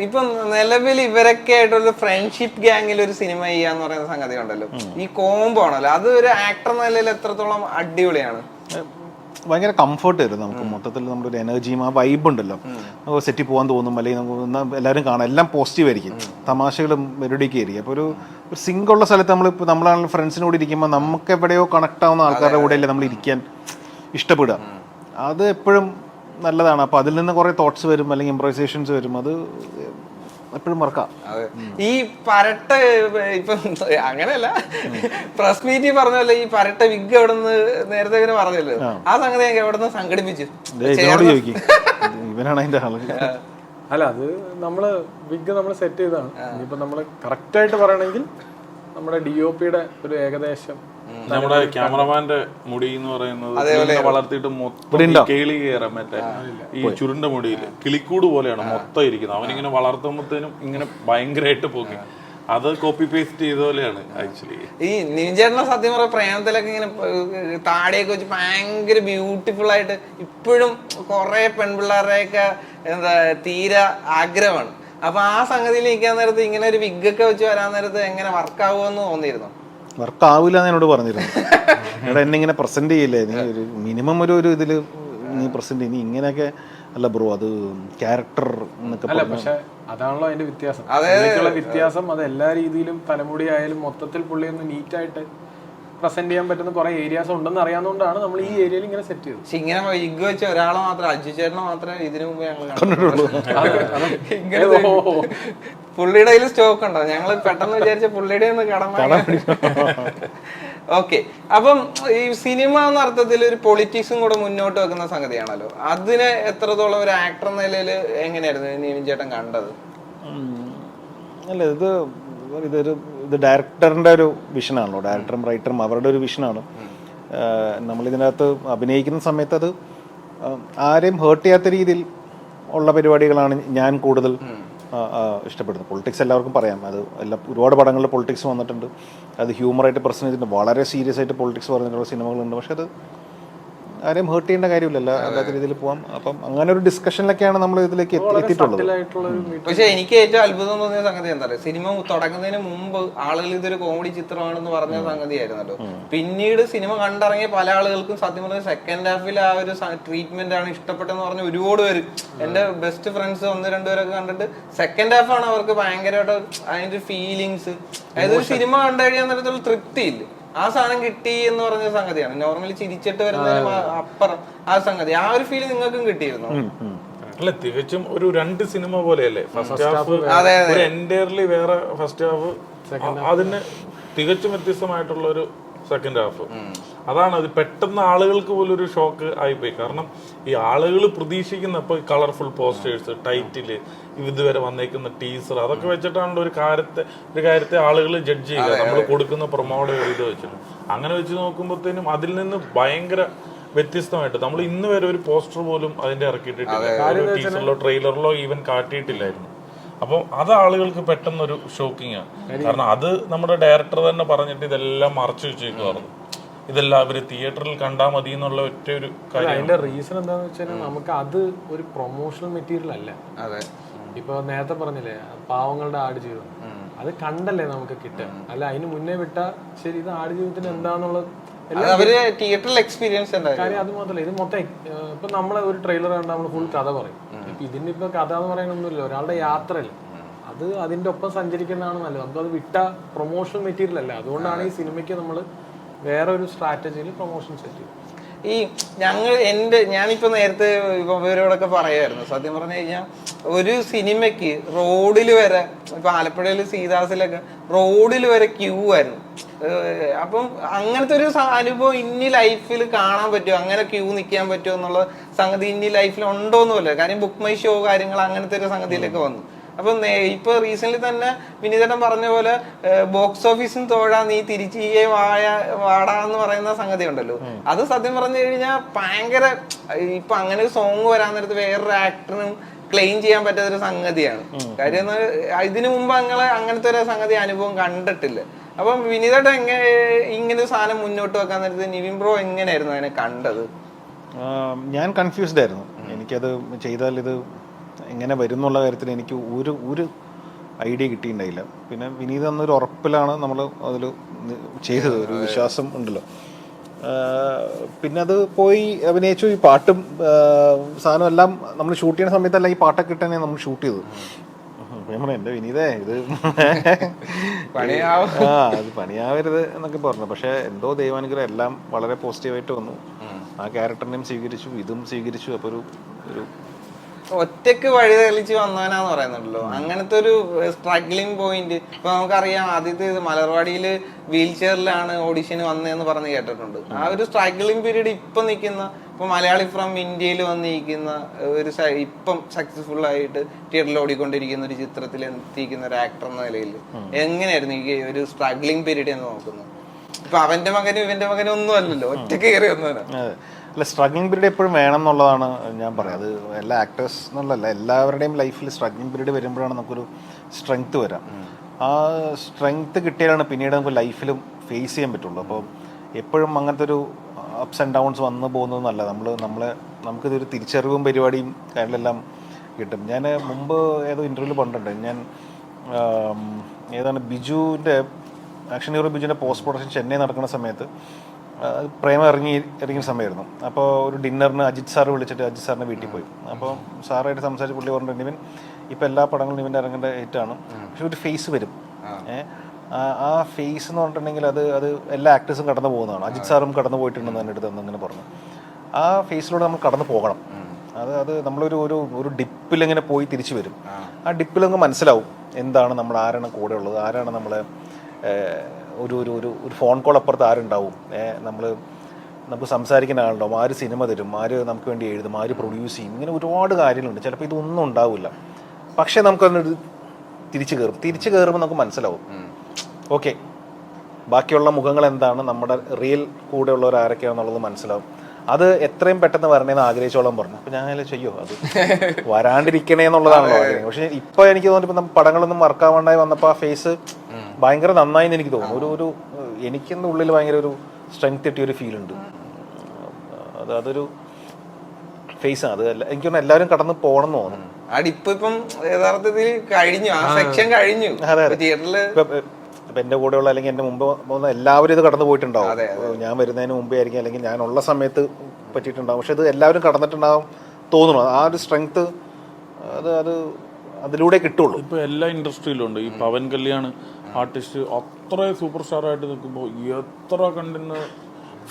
ഇപ്പൊ നിലവിൽ ഇവരൊക്കെ ആയിട്ടുള്ള ഫ്രണ്ട്ഷിപ്പ് ഗ്യാങ്ങിൽ ഒരു സിനിമ ചെയ്യാന്ന് പറയുന്ന സംഗതി ഉണ്ടല്ലോ, ഈ കോംബോ ആണല്ലോ, അത് ഒരു ആക്ടർ നിലയിൽ എത്രത്തോളം അടിപൊളിയാണ്? ഭയങ്കര കംഫർട്ട് വരും നമുക്ക് മൊത്തത്തിൽ. നമ്മുടെ ഒരു എനർജിയും ആ വൈബ് ഉണ്ടല്ലോ, നമുക്ക് സെറ്റിൽ പോകാൻ തോന്നും, അല്ലെങ്കിൽ നമുക്ക് എല്ലാവരും കാണാം, എല്ലാം പോസിറ്റീവ് ആയിരിക്കും, തമാശകളും മെലഡിയൊക്കെ ആയിരിക്കും. അപ്പോൾ ഒരു സിങ്ക് ഉള്ള സ്ഥലത്ത് നമ്മളിപ്പോൾ നമ്മളാണെങ്കിൽ ഫ്രണ്ട്സിനോട് ഇരിക്കുമ്പോൾ നമുക്ക് എവിടെയോ കണക്ട് ആവുന്ന ആൾക്കാരുടെ കൂടെയല്ലേ നമ്മൾ ഇരിക്കാൻ ഇഷ്ടപ്പെടുക. അത് എപ്പോഴും നല്ലതാണ്. അപ്പോൾ അതിൽ നിന്ന് കുറേ തോട്ട്സ് വരും, അല്ലെങ്കിൽ ഇംപ്രൈസേഷൻസ് വരും, അത് എപ്പോഴും മറക്കാം. ഈ പരട്ട ഇപ്പൊ അങ്ങനെയല്ല, പ്രസ് മീറ്റ് പറഞ്ഞല്ലോ, ഈ പരട്ട വിഗ് എവിടെ നിന്ന് നേരത്തെ ഇങ്ങനെ പറഞ്ഞല്ലോ, ആ സംഗതി ഞങ്ങൾക്ക് എവിടെ നിന്ന് സംഘടിപ്പിച്ചു? ഇവനാണ് അതിന്റെ ആള്. അല്ല അത് നമ്മള് വിഗ് നമ്മൾ സെറ്റ് ചെയ്തതാണ്. ഇനിയിപ്പോ നമ്മള് കറക്റ്റ് ആയിട്ട് പറയണമെങ്കിൽ നമ്മുടെ DOPയുടെ ഒരു ഏകദേശം നമ്മുടെ ക്യാമറമാന്റെ മുടി എന്ന് പറയുന്നത് വളർത്തിയിട്ട് മൊത്തം കേളി കയറാൻ മറ്റേ ഈ ചുരുണ്ട മുടിയില് കിളിക്കൂട് പോലെയാണ് മൊത്തം ഇരിക്കുന്നത്. അവനിങ്ങനെ വളർത്തുമ്പോഴത്തേനും ഇങ്ങനെ ഭയങ്കരമായിട്ട് പോക്കി. അത് കോപ്പി പേസ്റ്റ് ചെയ്ത പോലെയാണ് ആക്ച്വലി. ഈ നിവിൻചേട്ടനെ സത്യം പറഞ്ഞ പ്രേമത്തിലൊക്കെ ഇങ്ങനെ താടിയൊക്കെ വെച്ച് ഭയങ്കര ബ്യൂട്ടിഫുൾ ആയിട്ട് ഇപ്പോഴും കുറെ പെൺപിള്ളേരുടെയൊക്കെ എന്താ തീരെ ആഗ്രഹമാണ്. അപ്പൊ ആ സംഗതിയിൽ നിൽക്കാൻ നേരത്ത് ഇങ്ങനെ ഒരു വിഗൊക്കെ വെച്ച് വരാൻ നേരത്ത് എങ്ങനെ വർക്കാവുമെന്ന് തോന്നിയിരുന്നു? വർക്ക് ആവില്ല എന്ന് എന്നോട് പറഞ്ഞിരുന്നു. എടാ എന്നെ ഇങ്ങനെ പ്രസന്റ് ചെയ്യില്ലേ, നീ ഒരു മിനിമം ഒരു ഇതില് നീ പ്രസന്റ് നീ ഇങ്ങനെയൊക്കെ അല്ല ബ്രോ, അത് ക്യാരക്ടർ എന്നൊക്കെ. പക്ഷെ അതാണല്ലോ അതിന്റെ വ്യത്യാസം. വ്യത്യാസം അത് എല്ലാ രീതിയിലും തലമുടി ആയാലും മൊത്തത്തിൽ പുള്ളി ഒന്ന് നീറ്റായിട്ട് പ്രസന്റ് ചെയ്യാൻ പറ്റുന്ന കുറെ ഏരിയാസ് ഉണ്ടെന്ന് അറിയാവുന്നതുകൊണ്ടാണ് നമ്മൾ ഈ ഏരിയയിൽ ഇങ്ങനെ സെറ്റ് ചെയ്തത്. പക്ഷെ ഇങ്ങനെ വിഗ് വെച്ച ഒരാളെ മാത്രം, അജു ചേട്ടനെ മാത്രമേ ഇതിനു മുമ്പ് ഞങ്ങൾ പുള്ളിയുടെ കയ്യിൽ സ്റ്റോക്ക് ഉണ്ടോ? ഞങ്ങൾ പെട്ടെന്ന് വിചാരിച്ച പുള്ളിയുടെ ഒന്ന് കടമ. ഓക്കെ, അപ്പം ഈ സിനിമ എന്ന അർത്ഥത്തിൽ ഒരു പൊളിറ്റിക്സും കൂടെ മുന്നോട്ട് വെക്കുന്ന സംഗതിയാണല്ലോ, അതിനെ എത്രത്തോളം ഒരു ആക്ടർ നിലയിൽ എങ്ങനെയായിരുന്നു നിവിൻ ചേട്ടൻ കണ്ടത്? അല്ല ഇത് ഡയറക്ടറിന്റെ ഒരു വിഷനാണല്ലോ, ഡയറക്ടറും റൈറ്ററും അവരുടെ ഒരു വിഷനാണ്. നമ്മളിതിനകത്ത് അഭിനയിക്കുന്ന സമയത്ത് അത് ആരെയും ഹേർട്ട് ചെയ്യാത്ത രീതിയിൽ ഉള്ള പരിപാടികളാണ് ഞാൻ കൂടുതൽ ഇഷ്ടപ്പെടുന്നത്. പൊളിറ്റിക്സ് എല്ലാവർക്കും പറയാം, അത് ഒരുപാട് പടങ്ങളിൽ പൊളിറ്റിക്സ് വന്നിട്ടുണ്ട്, അത് ഹ്യൂമറായിട്ട് പ്രസന്റ് ചെയ്തിട്ടുണ്ട്, വളരെ സീരിയസ് ആയിട്ട് പൊളിറ്റിക്സ് പറഞ്ഞിട്ടുള്ള സിനിമകളുണ്ട്. പക്ഷെ അത് ആരെയും ഹേർട്ട് ചെയ്യേണ്ട കാര്യമില്ലല്ലോ, അല്ലാത്ത രീതിയിൽ പോവാം. അപ്പം അങ്ങനെ ഒരു ഡിസ്കഷനിലൊക്കെയാണ് നമ്മൾ ഇതിലേക്ക് എത്തിയിട്ടുള്ളത്. പക്ഷെ എനിക്ക് ഏറ്റവും അത്ഭുതം തോന്നിയ സംഗതി എന്താ പറയുക, സിനിമ തുടങ്ങുന്നതിന് മുമ്പ് ആളുകൾ ഇതൊരു കോമഡി ചിത്രമാണെന്ന് പറഞ്ഞ സംഗതിയായിരുന്നല്ലോ. പിന്നീട് സിനിമ കണ്ടിറങ്ങിയ പല ആളുകൾക്കും സത്യം പറഞ്ഞ സെക്കൻഡ് ഹാഫിൽ ആ ഒരു ട്രീറ്റ്മെന്റ് ആണ് ഇഷ്ടപ്പെട്ടെന്ന് പറഞ്ഞ ഒരുപാട് പേര്, എന്റെ ബെസ്റ്റ് ഫ്രണ്ട്സ് 1-2 പേരൊക്കെ കണ്ടിട്ട് സെക്കൻഡ് ഹാഫാണ് അവർക്ക് ഭയങ്കരമായിട്ട് അതിന്റെ ഫീലിങ്സ്, അതായത് ഒരു സിനിമ കണ്ടു കഴിയാൻ നേരത്തുള്ള തൃപ്തിയില്ല, ആ സാധനം കിട്ടി എന്ന് പറഞ്ഞ സംഗതിയാണ്. നോർമലി ചിരിച്ചിട്ട് വരുന്നതിന് അപ്പുറം ആ സംഗതി, ആ ഒരു ഫീൽ നിങ്ങൾക്കും കിട്ടിയിരുന്നു? അല്ല, തികച്ചും ഒരു 2 സിനിമ പോലെയല്ലേ. ഫസ്റ്റ് ഹാഫ് ഒരു എൻറ്റയർലി വേറെ, ഫസ്റ്റ് ഹാഫ് അതിന് തികച്ചും വ്യത്യസ്തമായിട്ടുള്ള ഒരു സെക്കൻഡ് ഹാഫ്. അതാണ് അത് പെട്ടെന്ന് ആളുകൾക്ക് പോലും ഒരു ഷോക്ക് ആയിപ്പോയി. കാരണം ഈ ആളുകൾ പ്രതീക്ഷിക്കുന്ന ഇപ്പൊ കളർഫുൾ പോസ്റ്റേഴ്സ്, ടൈറ്റില്, ഇതുവരെ വന്നേക്കുന്ന ടീസർ, അതൊക്കെ വെച്ചിട്ടാണല്ലോ ഒരു കാര്യത്തെ ആളുകൾ ജഡ്ജ് ചെയ്യുക, നമ്മൾ കൊടുക്കുന്ന പ്രൊമോയുടെ ഇത് വെച്ചിട്ട്. അങ്ങനെ വെച്ച് നോക്കുമ്പോഴത്തേനും അതിൽ നിന്ന് ഭയങ്കര വ്യത്യസ്തമായിട്ട് നമ്മൾ ഇന്ന് വരെ ഒരു പോസ്റ്റർ പോലും അതിന്റെ ഇറക്കിയിട്ടിട്ടില്ല, ടീസറിലോ ട്രെയിലറിലോ ഈവൻ കാട്ടിയിട്ടില്ലായിരുന്നു. അപ്പം അത് ആളുകൾക്ക് പെട്ടെന്നൊരു ഷോക്കിംഗ് ആണ്. കാരണം അത് നമ്മുടെ ഡയറക്ടർ തന്നെ പറഞ്ഞിട്ട് ഇതെല്ലാം മറച്ചു വെച്ചേക്കുമായിരുന്നു, ഇതെല്ലാം അവര് തിയേറ്ററിൽ കണ്ടാൽ മതി എന്നുള്ള ഒറ്റ ഒരു കാര്യം. അതിന്റെ റീസൺ എന്താന്ന് വെച്ചാൽ നമുക്ക് അത് ഒരു പ്രൊമോഷണൽ മെറ്റീരിയൽ അല്ല. ഇപ്പൊ നേരത്തെ പറഞ്ഞില്ലേ പാവങ്ങളുടെ ആടുജീവിതം, അത് കണ്ടല്ലേ നമുക്ക് കിട്ടുക, അല്ല അതിന് മുന്നേ വിട്ട ശരി ഇത് ആടുജീവിതത്തിന് എന്താന്നുള്ളത് തിയേറ്ററിൽ എക്സ്പീരിയൻസ് കാര്യം. അത് മാത്രമല്ല, ഇത് മൊത്തം ഇപ്പൊ നമ്മളെ ഒരു ട്രെയിലർ കണ്ടാൽ നമ്മൾ ഫുൾ കഥ പറയും. ഇപ്പൊ ഇതിന്റെ ഇപ്പൊ കഥ എന്ന് പറയാനൊന്നുമില്ല, ഒരാളുടെ യാത്രയല്ല, അത് അതിന്റെ ഒപ്പം സഞ്ചരിക്കുന്നതാണ് നല്ലത്. നമുക്ക് അത് വിട്ട പ്രൊമോഷണൽ മെറ്റീരിയൽ അല്ല. അതുകൊണ്ടാണ് ഈ സിനിമയ്ക്ക് നമ്മൾ വേറെ ഒരു സ്ട്രാറ്റജിയിൽ പ്രൊമോഷൻ സെറ്റ് ചെയ്യും. ഈ ഞാനിപ്പോ നേരത്തെ ഇവരോടൊക്കെ പറയായിരുന്നു, സത്യം പറഞ്ഞു കഴിഞ്ഞാൽ ഒരു സിനിമയ്ക്ക് റോഡിൽ വരെ, ഇപ്പൊ ആലപ്പുഴയിൽ സീതാസിലൊക്കെ റോഡിൽ വരെ ക്യൂ ആയിരുന്നു. അപ്പം അങ്ങനത്തെ ഒരു അനുഭവം ഇനി ലൈഫിൽ കാണാൻ പറ്റുമോ, അങ്ങനെ ക്യൂ നിൽക്കാൻ പറ്റുമോ എന്നുള്ള സംഗതി ഇനി ലൈഫിൽ ഉണ്ടോന്നുമല്ല. കാര്യം ബുക്ക് മൈ ഷോ കാര്യങ്ങൾ അങ്ങനത്തെ ഒരു സംഗതിയിലൊക്കെ വന്നു. അപ്പൊ ഇപ്പൊ റീസെന്റ് തന്നെ വിനീതേട്ടൻ പറഞ്ഞ പോലെ ബോക്സ് ഓഫീസും തോഴാ നീ തിരിച്ചേ വാടാന്ന് പറയുന്ന സംഗതി ഉണ്ടല്ലോ, അത് സത്യം പറഞ്ഞു കഴിഞ്ഞാൽ ഭയങ്കര ഇപ്പൊ അങ്ങനെ ഒരു സോങ് വരാൻ നേരത്ത് വേറൊരു ആക്ടറിനും ക്ലെയിം ചെയ്യാൻ പറ്റാത്തൊരു സംഗതിയാണ്. കാര്യം ഇതിനു മുമ്പ് അങ്ങനത്തെ ഒരു സംഗതി അനുഭവം കണ്ടിട്ടില്ല. അപ്പം വിനീതേട്ടൻ ഇങ്ങനെ ഒരു സാധനം മുന്നോട്ട് വെക്കാൻ നേരത്ത് നിവിൻ ബ്രോ എങ്ങനെയായിരുന്നു അതിനെ കണ്ടത്? ഞാൻ കൺഫ്യൂസ്ഡ് ആയിരുന്നു. എനിക്കത് ചെയ്താൽ ഇത് എങ്ങനെ വരും എന്നുള്ള കാര്യത്തിൽ എനിക്ക് ഒരു ഐഡിയ കിട്ടിയിട്ടുണ്ടായില്ല. പിന്നെ വിനീത് എന്നൊരു ഉറപ്പിലാണ് നമ്മൾ അതിൽ ചെയ്തത്, ഒരു വിശ്വാസം ഉണ്ടല്ലോ. പിന്നെ അത് പോയി അഭിനയിച്ചു. ഈ പാട്ടും സാധനം എല്ലാം നമ്മൾ ഷൂട്ട് ചെയ്യുന്ന സമയത്തല്ല ഈ പാട്ടൊക്കെ ഇട്ടാണ് നമ്മൾ ഷൂട്ട് ചെയ്തത്. എൻ്റെ വിനീതേ ഇത് അത് പണിയാവരുത് എന്നൊക്കെ പറഞ്ഞു. പക്ഷെ എന്തോ ദൈവാനുഗ്രഹം എല്ലാം വളരെ പോസിറ്റീവായിട്ട് വന്നു. ആ ക്യാരക്ടറിനെയും സ്വീകരിച്ചു, ഇതും സ്വീകരിച്ചു. അപ്പോൾ ഒരു ഒറ്റക്ക് വഴി തെളിച്ച് വന്നവനാന്ന് പറയുന്നുണ്ടല്ലോ, അങ്ങനത്തെ ഒരു സ്ട്രഗ്ലിംഗ് പോയിന്റ്. ഇപ്പൊ നമുക്കറിയാം ആദ്യത്തെ മലർവാടിയില് വീൽ ചെയറിലാണ് ഓഡിഷന് വന്നതെന്ന് പറഞ്ഞ് കേട്ടിട്ടുണ്ട്. ആ ഒരു സ്ട്രഗ്ലിംഗ് പീരീഡ് ഇപ്പൊ നിൽക്കുന്ന, ഇപ്പൊ മലയാളി ഫ്രം ഇന്ത്യയിൽ വന്നിരിക്കുന്ന ഒരു ഇപ്പം സക്സസ്ഫുൾ ആയിട്ട് തിയേറ്ററിൽ ഓടിക്കൊണ്ടിരിക്കുന്ന ഒരു ചിത്രത്തിൽ എത്തിക്കുന്ന ഒരു ആക്ടർ എന്ന നിലയിൽ എങ്ങനെയായിരുന്നു ഈ ഒരു സ്ട്രഗ്ലിംഗ് പീരീഡ് എന്ന് നോക്കുന്നത്? ഇപ്പൊ അവന്റെ മകനും ഇവന്റെ മകനും ഒന്നും അല്ലല്ലോ, ഒറ്റക്ക് കയറി വന്നവനാ. അല്ല, സ്ട്രഗ്ലിംഗ് പീരീഡ് എപ്പോഴും വേണം എന്നുള്ളതാണ് ഞാൻ പറയാം. അത് എല്ലാ ആക്ടേഴ്സ് എന്നുള്ളതല്ല, എല്ലാവരുടെയും ലൈഫിൽ സ്ട്രഗ്ലിംഗ് പീരീഡ് വരുമ്പോഴാണ് നമുക്കൊരു സ്ട്രെങ്ത് വരാം. ആ സ്ട്രെങ്ത് കിട്ടിയാലാണ് പിന്നീട് നമുക്ക് ലൈഫിലും ഫേസ് ചെയ്യാൻ പറ്റുള്ളൂ. അപ്പോൾ എപ്പോഴും അങ്ങനത്തെ ഒരു അപ്സ് ആൻഡ് ഡൗൺസ് വന്നു പോകുന്നതെന്നല്ല, നമുക്കിതൊരു തിരിച്ചറിവും പരിപാടിയും കാര്യങ്ങളെല്ലാം കിട്ടും. ഞാൻ മുമ്പ് ഏതോ ഇൻ്റർവ്യൂവിൽ പറഞ്ഞിട്ടുണ്ട്, ഞാൻ ഏതാണ് ബിജുവിൻ്റെ ആക്ഷൻ ഹീറോ ബിജുവിൻ്റെ പോസ്റ്റ് പ്രൊഡക്ഷൻ ചെന്നൈ നടക്കുന്ന സമയത്ത് പ്രേമ ഇറങ്ങിയ സമയമായിരുന്നു. അപ്പോൾ ഒരു ഡിന്നറിന് അജിത് സാറ് വിളിച്ചിട്ട് അജിത് സാറിൻ്റെ വീട്ടിൽ പോയി. അപ്പോൾ സാറായിട്ട് സംസാരിച്ച് പുള്ളി പറഞ്ഞിട്ട്, നിവിൻ ഇപ്പോൾ എല്ലാ പടങ്ങളും നിവിൻ്റെ ഇറങ്ങേണ്ട ഏറ്റാണ്, പക്ഷെ ഒരു ഫേസ് വരും. ആ ഫേസ് എന്ന് പറഞ്ഞിട്ടുണ്ടെങ്കിൽ അത് എല്ലാ ആക്ടേഴ്സും കടന്നു പോകുന്നതാണ്. അജിത് സാറും കടന്നു പോയിട്ടുണ്ടെന്ന് എൻ്റെ അടുത്ത് അങ്ങനെ പറഞ്ഞു. ആ ഫേസിലൂടെ നമ്മൾ കടന്നു പോകണം. അത് നമ്മളൊരു ഒരു ഡിപ്പിലിങ്ങനെ പോയി തിരിച്ചു വരും. ആ ഡിപ്പിൽ നമുക്ക് മനസ്സിലാവും എന്താണ് നമ്മൾ, ആരാണ് കൂടെ ഉള്ളത്, ആരാണ് നമ്മളെ, ഒരു ഫോൺ കോൾ അപ്പുറത്ത് ആരുണ്ടാവും, നമുക്ക് സംസാരിക്കുന്ന ആളുണ്ടാവും, ആര് സിനിമ തരും, ആര് നമുക്ക് വേണ്ടി എഴുതും, ആര് പ്രൊഡ്യൂസ് ചെയ്യും, ഇങ്ങനെ ഒരുപാട് കാര്യങ്ങളുണ്ട്. ചിലപ്പോൾ ഇതൊന്നും ഉണ്ടാവില്ല, പക്ഷേ നമുക്കതിനൊരു തിരിച്ചു കയറുമ്പോൾ നമുക്ക് മനസ്സിലാവും, ഓക്കെ ബാക്കിയുള്ള മുഖങ്ങൾ എന്താണ്, നമ്മുടെ റിയൽ കൂടെ ഉള്ളവർ ആരൊക്കെയാണെന്നുള്ളത് മനസ്സിലാവും. അത് എത്രയും പെട്ടെന്ന് വരണേന്ന് ആഗ്രഹിച്ചോളം പറഞ്ഞു. അപ്പോൾ ഞാൻ ചെയ്യോ അത് വരാണ്ടിരിക്കണേ എന്നുള്ളതാണല്ലോ ആഗ്രഹം. പക്ഷെ ഇപ്പൊ എനിക്ക് തോന്നുന്നു പടങ്ങളൊന്നും വർക്കാവാണ്ടായി വന്നപ്പോൾ ആ ഫേസ് ഭയങ്കര നന്നായിന്ന് എനിക്ക് തോന്നുന്നു. ഒരു എനിക്കെന്ന ഉള്ളിൽ ഭയങ്കര ഒരു സ്ട്രെങ്ത് കിട്ടിയൊരു ഫീൽ ഉണ്ട്. അതൊരു ഫേസ് ആണ്. അത് എനിക്ക് തോന്നുന്നു എല്ലാവരും കടന്ന് പോകണം എന്ന് തോന്നുന്നു. ഇപ്പം യഥാർത്ഥത്തിൽ കഴിഞ്ഞു, ആ സെക്ഷൻ കഴിഞ്ഞു. ഇപ്പം എൻ്റെ കൂടെയുള്ള അല്ലെങ്കിൽ എൻ്റെ മുമ്പ് പോകുന്ന എല്ലാവരും ഇത് കടന്നു പോയിട്ടുണ്ടാവും. ഞാൻ വരുന്നതിന് മുമ്പേ ആയിരിക്കും, അല്ലെങ്കിൽ ഞാനുള്ള സമയത്ത് പറ്റിയിട്ടുണ്ടാവും. പക്ഷെ ഇത് എല്ലാവരും കടന്നിട്ടുണ്ടാവും തോന്നുന്നു. ആ ഒരു സ്ട്രെങ്ത് അതിലൂടെ കിട്ടുള്ളൂ. ഇപ്പൊ എല്ലാ ഇൻഡസ്ട്രിയിലും ഉണ്ട്. ഈ പവൻ കല്യാൺ ആർട്ടിസ്റ്റ് അത്ര സൂപ്പർ സ്റ്റാർ ആയിട്ട് നിൽക്കുമ്പോൾ എത്ര കണ്ടിന്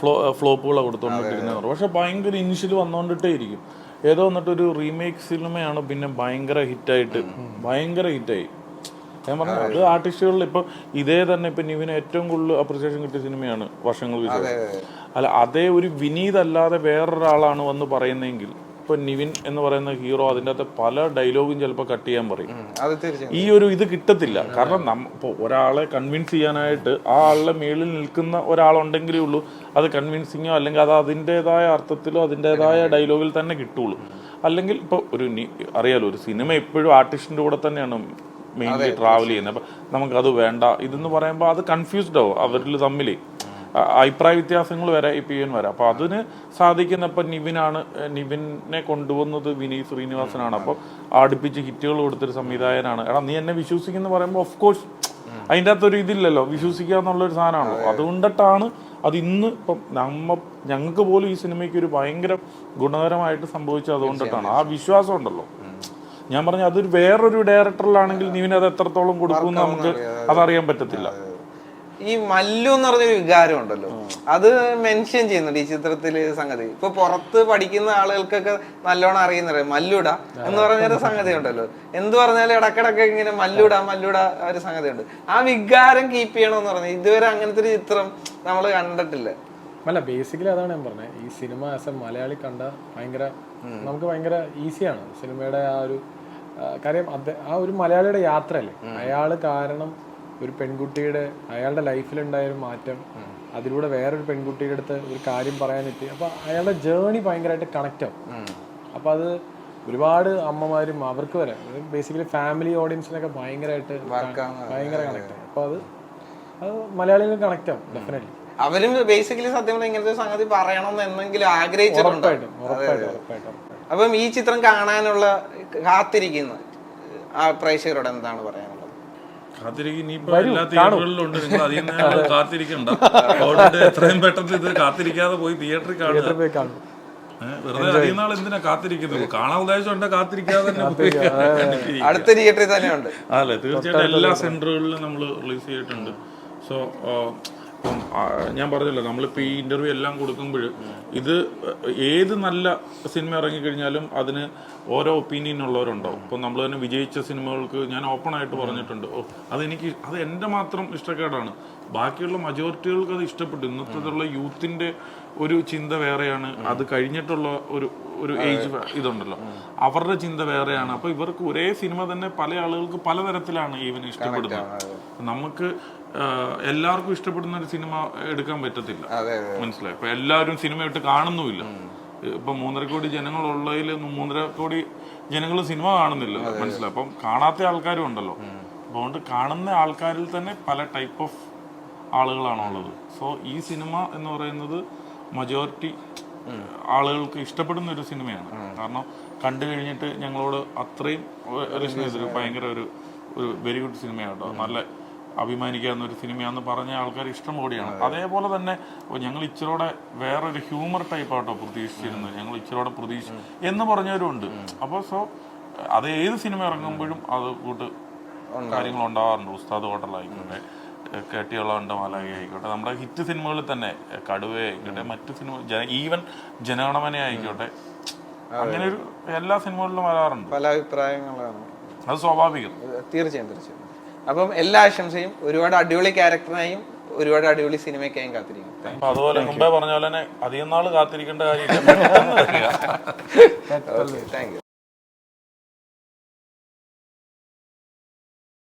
ഫ്ലോപ്പുകളാണ് കൊടുത്തോണ്ടിരിക്കുന്നത്. പക്ഷെ ഭയങ്കര ഇനിഷ്യൽ വന്നുകൊണ്ടിട്ടേ ഇരിക്കും. ഏതോ വന്നിട്ടൊരു റീമേക്ക് സിനിമയാണ് പിന്നെ ഭയങ്കര ഹിറ്റായി. ഞാൻ പറഞ്ഞു അത് ആർട്ടിസ്റ്റുകളിൽ ഇപ്പൊ ഇതേ തന്നെ ഇപ്പൊ നിവിന് ഏറ്റവും കൂടുതൽ അപ്രിസിയേഷൻ കിട്ടിയ സിനിമയാണ് വർഷങ്ങൾക്ക് ശേഷം. അല്ല, അതേ ഒരു വിനീത് അല്ലാതെ വേറൊരാളാണ് വന്ന് പറയുന്നതെങ്കിൽ ഇപ്പൊ നിവിൻ എന്ന് പറയുന്ന ഹീറോ അതിൻ്റെ അകത്ത് പല ഡയലോഗും ചിലപ്പോൾ കട്ട് ചെയ്യാൻ പറയും. ഈ ഒരു ഇത് കിട്ടത്തില്ല. കാരണം ഇപ്പോൾ ഒരാളെ കൺവിൻസ് ചെയ്യാനായിട്ട് ആ ആളുടെ മേളിൽ നിൽക്കുന്ന ഒരാളുണ്ടെങ്കിലേ ഉള്ളൂ അത് കൺവിൻസിങ്ങോ അല്ലെങ്കിൽ അത് അതിൻ്റെതായ അർത്ഥത്തിലോ അതിൻ്റെതായ ഡയലോഗിൽ തന്നെ കിട്ടുള്ളൂ. അല്ലെങ്കിൽ ഇപ്പോൾ അറിയാലോ, ഒരു സിനിമ എപ്പോഴും ആർട്ടിസ്റ്റിൻ്റെ കൂടെ തന്നെയാണ് മെയിൻലി ട്രാവൽ ചെയ്യുന്നത്. അപ്പം നമുക്കത് വേണ്ട ഇതെന്ന് പറയുമ്പോൾ അത് കൺഫ്യൂസ്ഡ് ആവും അവരിൽ തമ്മിൽ. അഭിപ്രായ വ്യത്യാസങ്ങൾ വരെ ഇപ്പം വരാം. അപ്പോൾ അതിന് സാധിക്കുന്നപ്പോൾ നിവിനെ കൊണ്ടുവന്നത് വിനീത് ശ്രീനിവാസനാണ്. അപ്പോൾ അടുപ്പിച്ച് ഹിറ്റുകൾ കൊടുത്തൊരു സംവിധായകനാണ്. എടാ നീ എന്നെ വിശ്വസിക്കുന്ന പറയുമ്പോൾ ഓഫ് കോഴ്സ് അതിൻ്റെ അകത്തൊരു ഇതില്ലല്ലോ, വിശ്വസിക്കുക എന്നുള്ളൊരു സാധനമാണല്ലോ. അതുകൊണ്ടിട്ടാണ് അത് ഇന്ന് ഇപ്പം ഞങ്ങൾക്ക് പോലും ഈ സിനിമയ്ക്ക് ഒരു ഭയങ്കര ഗുണകരമായിട്ട് സംഭവിച്ചത്. അതുകൊണ്ടിട്ടാണ് ആ വിശ്വാസം ഉണ്ടല്ലോ. ഞാൻ പറഞ്ഞ അതൊരു വേറൊരു ഡയറക്ടറിലാണെങ്കിൽ നിവിന് അത് എത്രത്തോളം കൊടുക്കുമെന്ന് നമുക്ക് അതറിയാൻ പറ്റത്തില്ല. ഈ മല്ലു എന്ന് പറഞ്ഞൊരു വികാരം ഉണ്ടല്ലോ, അത് മെൻഷൻ ചെയ്യുന്നുണ്ട് ഈ ചിത്രത്തില്. സംഗതി ഇപ്പൊ പുറത്ത് പഠിക്കുന്ന ആളുകൾക്കൊക്കെ നല്ലോണം അറിയുന്നത് മല്ലുട എന്ന് പറഞ്ഞൊരു സംഗതി ഉണ്ടല്ലോ. എന്ത് പറഞ്ഞാലും ഇടക്കിടക്ക് ഇങ്ങനെ മല്ലുട ഒരു സംഗതി ഉണ്ട്. ആ വികാരം കീപ്പ് ചെയ്യണമെന്ന് പറഞ്ഞാൽ ഇതുവരെ അങ്ങനത്തെ ഒരു ചിത്രം നമ്മൾ കണ്ടിട്ടില്ല. അല്ല, ബേസിക്കലി അതാണ് ഞാൻ പറഞ്ഞത്. ഈ സിനിമ ആസ് എ മലയാളി കണ്ട നമുക്ക് ഭയങ്കര ഈസിയാണ് സിനിമയുടെ ആ ഒരു കാര്യം ആ ഒരു മലയാളിയുടെ യാത്രയല്ലേ, അയാള് കാരണം ഒരു പെൺകുട്ടിയുടെ അയാളുടെ ലൈഫിലുണ്ടായ ഒരു മാറ്റം, അതിലൂടെ വേറൊരു പെൺകുട്ടിയുടെ അടുത്ത് ഒരു കാര്യം പറയാനെത്തി. അപ്പൊ അയാളുടെ ജേർണി ഭയങ്കരമായിട്ട് കണക്റ്റ് ആവും. അപ്പൊ അത് ഒരുപാട് അമ്മമാരും അവർക്ക് വരെ ബേസിക്കലി ഫാമിലി ഓഡിയൻസിനൊക്കെ ഭയങ്കരമായിട്ട് ഭയങ്കര കണക്ട് ആവും. അപ്പൊ അത് മലയാളികൾ കണക്ട് ആവും ഡെഫിനറ്റ്ലി. അവരും ബേസിക്കലി സത്യം പറഞ്ഞാൽ ഇങ്ങനത്തെ സംഗതി പറയണം എന്നെങ്കിലും ആഗ്രഹിച്ചിട്ടുണ്ട്. അപ്പം ഈ ചിത്രം കാണാനുള്ള കാത്തിരിക്കുന്ന ആ പ്രേക്ഷകരോട് എന്താണ് പറയാനുള്ളത്? ഇനിയിപ്പോ എല്ലാ തിയേറ്ററുകളിലും ഉണ്ട്, നിങ്ങൾ അധികം നേരം കാത്തിരിക്കണ്ട. എത്രയും പെട്ടെന്ന് ഇത് കാത്തിരിക്കാതെ പോയി തിയേറ്ററിൽ കാണുക. വെറുതെ അധികം നാൾ എന്തിനാ കാത്തിരിക്കുന്നത്? കാണാൻ ഉദ്ദേശം കാത്തിരിക്കാതെ തന്നെ അടുത്ത തിയേറ്ററിൽ തന്നെ ഉണ്ട്. അല്ലേ, തീർച്ചയായിട്ടും എല്ലാ സെന്ററുകളിലും നമ്മൾ റിലീസ് ചെയ്തിട്ടുണ്ട്. സോ ഇപ്പം ഞാൻ പറഞ്ഞല്ലോ, നമ്മളിപ്പോൾ ഈ ഇന്റർവ്യൂ എല്ലാം കൊടുക്കുമ്പോൾ ഇത് ഏത് നല്ല സിനിമ ഇറങ്ങിക്കഴിഞ്ഞാലും അതിന് ഓരോ ഒപ്പീനിയൻ ഉള്ളവരുണ്ടാവും. ഇപ്പം നമ്മൾ തന്നെ വിജയിച്ച സിനിമകൾക്ക് ഞാൻ ഓപ്പൺ ആയിട്ട് പറഞ്ഞിട്ടുണ്ട്, അത് എൻ്റെ മാത്രം ഇഷ്ടക്കേടാണ്, ബാക്കിയുള്ള മജോറിറ്റികൾക്ക് അത് ഇഷ്ടപ്പെട്ടു. ഇന്നത്തെ യൂത്തിന്റെ ഒരു ചിന്ത വേറെയാണ്, അത് കഴിഞ്ഞിട്ടുള്ള ഒരു ഏജ് ഇതുണ്ടല്ലോ, അവരുടെ ചിന്ത വേറെയാണ്. അപ്പൊ ഇവർക്ക് ഒരേ സിനിമ തന്നെ പല ആളുകൾക്ക് പലതരത്തിലാണ് ഈവൻ ഇഷ്ടപ്പെടുന്നത്. നമുക്ക് എല്ലാവർക്കും ഇഷ്ടപ്പെടുന്ന ഒരു സിനിമ എടുക്കാൻ പറ്റത്തില്ല, മനസ്സിലായി? ഇപ്പൊ എല്ലാവരും സിനിമ ഇട്ട് കാണുന്നുമില്ല. ഇപ്പൊ 3.5 കോടി ജനങ്ങളുള്ളതിൽ 3.5 കോടി ജനങ്ങൾ സിനിമ കാണുന്നില്ല, മനസ്സിലായി? അപ്പം കാണാത്ത ആൾക്കാരും ഉണ്ടല്ലോ. അതുകൊണ്ട് കാണുന്ന ആൾക്കാരിൽ തന്നെ പല ടൈപ്പ് ഓഫ് ആളുകളാണുള്ളത്. സോ ഈ സിനിമ എന്ന് പറയുന്നത് മജോറിറ്റി ആളുകൾക്ക് ഇഷ്ടപ്പെടുന്ന ഒരു സിനിമയാണ്. കാരണം കണ്ടു കഴിഞ്ഞിട്ട് ഞങ്ങളോട് അത്രയും ഭയങ്കര ഒരു വെരി ഗുഡ് സിനിമയാണ് കേട്ടോ, നല്ല അഭിമാനിക്കാവുന്ന ഒരു സിനിമയാണെന്ന് പറഞ്ഞ ആൾക്കാർ ഇഷ്ടം കൂടിയാണ്. അതേപോലെ തന്നെ ഞങ്ങൾ ഇച്ചിരൂടെ വേറൊരു ഹ്യൂമർ ടൈപ്പ് ആട്ടോ പ്രതീക്ഷിച്ചിരുന്നത്, ഞങ്ങൾ ഇച്ചിരൂടെ എന്ന് പറഞ്ഞവരും ഉണ്ട്. അപ്പോൾ സോ അത് ഏത് സിനിമ ഇറങ്ങുമ്പോഴും അത് കൂട്ട് കാര്യങ്ങൾ ഉണ്ടാവാറുണ്ട്. ഉസ്താദ് ഹോട്ടലായിക്കോട്ടെ, കേട്ടിയുള്ള മാലാഖ ആയിക്കോട്ടെ, നമ്മുടെ ഹിറ്റ് സിനിമകളിൽ തന്നെ കടുവ ആയിക്കോട്ടെ, മറ്റു സിനിമ ഈവൻ ജനഗണമന ആയിക്കോട്ടെ, അങ്ങനെ ഒരു എല്ലാ സിനിമകളിലും വരാറുണ്ട്. പല അഭിപ്രായങ്ങളാണ്, അത് സ്വാഭാവികം. തീർച്ചയായും. അപ്പം എല്ലാ ആശംസയും, ഒരുപാട് അടിപൊളി ക്യാരക്ടറിനായും ഒരുപാട് അടിപൊളി സിനിമയ്ക്കായും കാത്തിരിക്കും. അപ്പൊ അതുപോലെ മുമ്പേ പറഞ്ഞ പോലെ തന്നെ അധികം നാൾ കാത്തിരിക്കേണ്ട കാര്യമില്ല. Thank you.